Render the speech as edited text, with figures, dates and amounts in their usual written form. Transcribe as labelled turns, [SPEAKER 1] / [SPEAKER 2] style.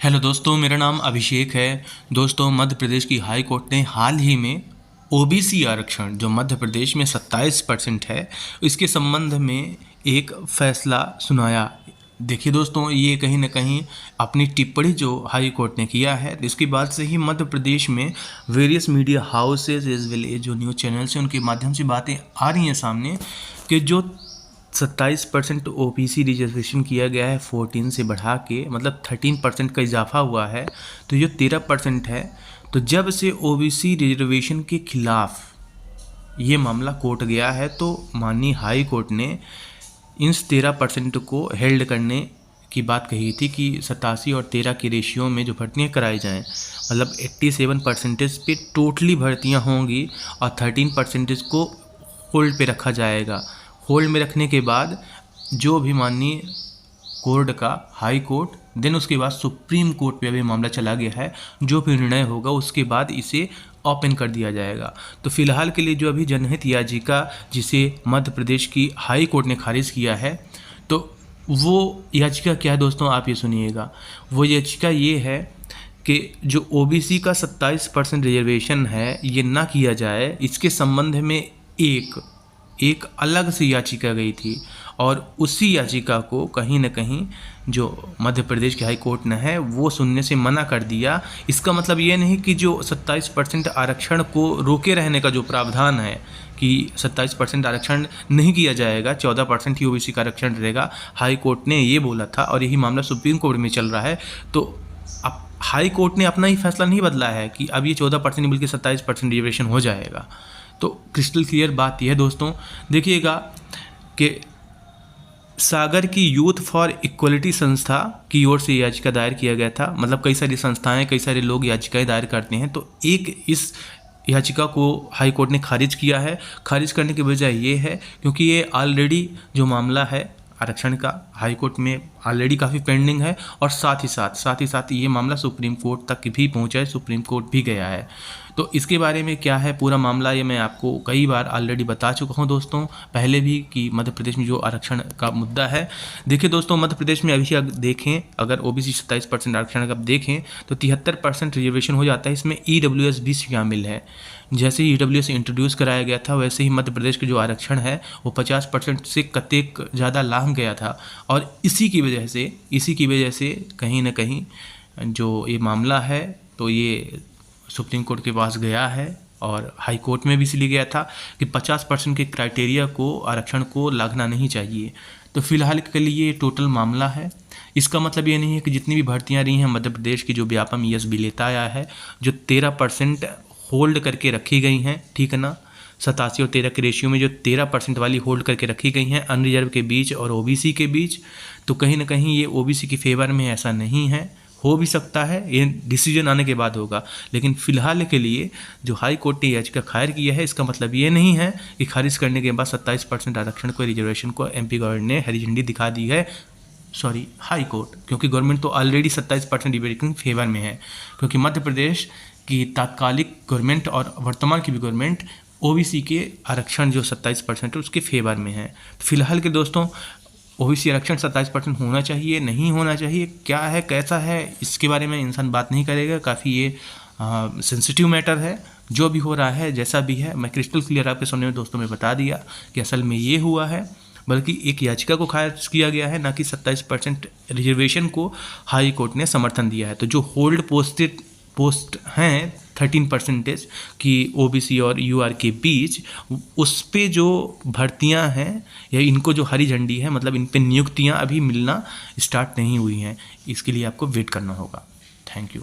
[SPEAKER 1] Hello दोस्तों, मेरा नाम अभिषेक है। दोस्तों, मध्य प्रदेश की हाई कोर्ट ने हाल ही में ओबीसी आरक्षण जो मध्य प्रदेश में 27% है, इसके संबंध में एक फैसला सुनाया। देखिए दोस्तों, ये कहीं ना कहीं अपनी टिप्पणी जो हाई कोर्ट ने किया है, इसके बाद से ही मध्य प्रदेश में various media houses as well as जो न्यूज़ चैनल्स हैं उनके माध्यम से बातें आ रही हैं सामने कि जो 27% ओबीसी रिजर्वेशन किया गया है 14 से बढ़ा के, मतलब 13% का इजाफा हुआ है, तो जो 13% है, तो जब से ओबीसी रिजर्वेशन के खिलाफ ये मामला कोर्ट गया है तो माननीय हाई कोर्ट ने इन 13% को हेल्ड करने की बात कही थी कि 87 और 13 के रेशियो में जो भर्तियाँ कराई जाएं, मतलब 87% पे टोटली भर्तियाँ होंगी और 13% को होल्ड पे रखा जाएगा। होल्ड में रखने के बाद जो भी माननीय कोर्ट का हाई कोर्ट, देन उसके बाद सुप्रीम कोर्ट पे अभी मामला चला गया है, जो भी निर्णय होगा उसके बाद इसे ओपन कर दिया जाएगा। तो फिलहाल के लिए जो अभी जनहित याचिका जिसे मध्य प्रदेश की हाई कोर्ट ने खारिज किया है, तो वो याचिका क्या है दोस्तों, आप ये सुनिएगा। वो याचिका ये है कि जो ओबीसी का 27% रिजर्वेशन है ये ना किया जाए, इसके संबंध में एक अलग से याचिका गई थी और उसी याचिका को कहीं ना कहीं जो मध्य प्रदेश के हाई कोर्ट ने है वो सुनने से मना कर दिया। इसका मतलब ये नहीं कि जो 27% आरक्षण को रोके रहने का जो प्रावधान है कि 27% आरक्षण नहीं किया जाएगा, 14% ही ओबीसी का आरक्षण रहेगा। हाई कोर्ट ने ये बोला था और यही मामला सुप्रीम कोर्ट में चल रहा है। तो अब हाई कोर्ट ने अपना ही फैसला नहीं बदला है कि अब ये 14% नहीं बल्कि 27% रिजर्वेशन हो जाएगा। तो क्रिस्टल क्लियर बात यह है दोस्तों, देखिएगा कि सागर की यूथ फॉर इक्वलिटी संस्था की ओर से याचिका दायर किया गया था। मतलब कई सारी संस्थाएं, कई सारे लोग याचिकाएं दायर करते हैं, तो एक इस याचिका को हाई कोर्ट ने खारिज किया है। खारिज करने की वजह ये है क्योंकि ये ऑलरेडी जो मामला है आरक्षण का हाई कोर्ट में ऑलरेडी काफ़ी पेंडिंग है और साथ ही साथ ये मामला सुप्रीम कोर्ट तक भी पहुंचा है, सुप्रीम कोर्ट भी गया है। तो इसके बारे में क्या है पूरा मामला, ये मैं आपको कई बार ऑलरेडी बता चुका हूं दोस्तों पहले भी कि मध्य प्रदेश में जो आरक्षण का मुद्दा है। देखिए दोस्तों, मध्य प्रदेश में अभी अगर देखें, अगर ओबीसी 27% आरक्षण का देखें तो 73% रिजर्वेशन हो जाता है। इसमें ईडब्ल्यूएस भी शामिल है। जैसे ही ईडब्ल्यूएस इंट्रोड्यूस कराया गया था वैसे ही मध्य प्रदेश के जो आरक्षण है वो 50% से कतेक ज़्यादा लांघ गया था और इसी की वजह से कहीं ना कहीं जो ये मामला है तो ये सुप्रीम कोर्ट के पास गया है और हाई कोर्ट में भी इसलिए गया था कि 50% के क्राइटेरिया को, आरक्षण को लागना नहीं चाहिए। तो फिलहाल के लिए ये टोटल मामला है। इसका मतलब ये नहीं है कि जितनी भी भर्तियाँ रही हैं मध्य प्रदेश की जो व्यापम ईएस भी लेता आया है, जो 13% होल्ड करके रखी गई हैं, ठीक है ना, 87 और 13 के रेशियो में जो 13% वाली होल्ड करके रखी गई हैं अनरिजर्व के बीच और ओबीसी के बीच, तो कहीं ना कहीं ये ओबीसी की फेवर में ऐसा नहीं है। हो भी सकता है, ये डिसीजन आने के बाद होगा, लेकिन फिलहाल के लिए जो हाई कोर्ट ने याचिका खारिज किया है इसका मतलब ये नहीं है कि खारिज करने के बाद 27% आरक्षण को, रिजर्वेशन को एमपी गवर्नमेंट ने हरी झंडी दिखा दी है, सॉरी हाई कोर्ट, क्योंकि गवर्नमेंट तो ऑलरेडी 27% रिजर्वेशन फेवर में है। क्योंकि मध्य प्रदेश की तात्कालिक गवर्नमेंट और वर्तमान की भी गवर्नमेंट ओबीसी के आरक्षण जो 27% है उसके फेवर में है। फिलहाल के दोस्तों ओबीसी आरक्षण 27% होना चाहिए, नहीं होना चाहिए, क्या है कैसा है, इसके बारे में इंसान बात नहीं करेगा। काफ़ी ये सेंसिटिव मैटर है। जो भी हो रहा है, जैसा भी है, मैं क्रिस्टल क्लियर आपके सामने दोस्तों में बता दिया कि असल में ये हुआ है, बल्कि एक याचिका को खारिज किया गया है, ना कि 27% रिजर्वेशन को हाई कोर्ट ने समर्थन दिया है। तो जो होल्ड पोस्ट हैं 13% की ओबीसी और यूआर के बीच, उस पे जो भर्तियां हैं या इनको जो हरी झंडी है, मतलब इन पे नियुक्तियां अभी मिलना स्टार्ट नहीं हुई हैं। इसके लिए आपको वेट करना होगा। Thank you.